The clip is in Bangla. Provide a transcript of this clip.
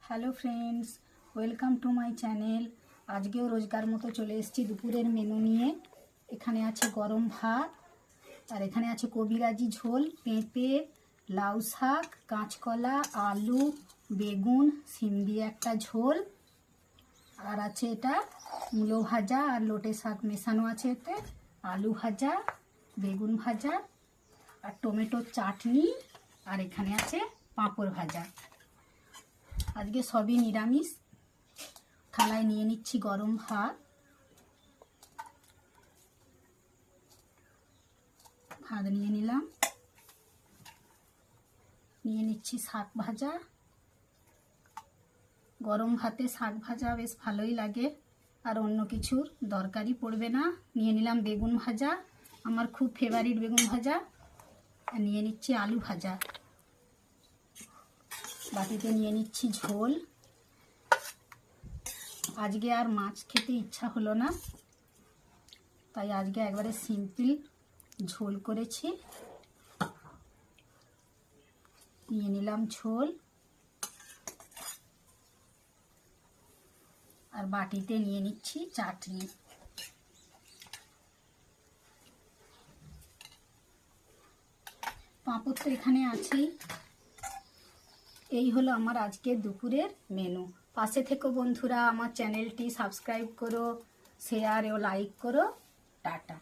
Hello friends, welcome to my channel. আজকেও রোজকার মতো চলে এসেছি দুপুরের মেনু নিয়ে। এখানে আছে গরম ভাত, আর এখানে আছে কবিরাজি ঝোল, পেঁপে, লাউ শাক, কাঁচকলা, আলু, বেগুন, সিম দিয়ে একটা ঝোল, আর আছে এটা মূলো ভাজা আর লোটে শাক মেশানো আছে এতে, আলু ভাজা, বেগুন ভাজা আর টমেটোর চাটনি, আর এখানে আছে পাঁপড় ভাজা। আজকে সবই নিরামিষ। থালায় নিয়ে নিচ্ছি গরম ভাত, নিয়ে নিলাম। নিয়ে নিচ্ছি শাক ভাজা। গরম ভাতে শাক ভাজা বেশ ভালোই লাগে, আর অন্য কিছুর দরকারই পড়বে না। নিয়ে নিলাম বেগুন ভাজা, আমার খুব ফেভারিট বেগুন ভাজা। আর নিয়ে নিচ্ছি আলু ভাজা। বাটিতে নিয়ে নিচ্ছি ঝোল। আজকে আর মাছ খেতে ইচ্ছা হলো না, তাই আজকে একবারে সিম্পল ঝোল করেছি। নিয়ে নিলাম ঝোল, আর বাটিতে নিয়ে নিচ্ছি চাটনি। পাঁপড় তো এখানে আছেই। এই হলো আমার আজকে দুপুরের মেনু। পাশে থেকো বন্ধুরা, আমার চ্যানেলটি সাবস্ক্রাইব করো, শেয়ার ও লাইক করো। টাটা।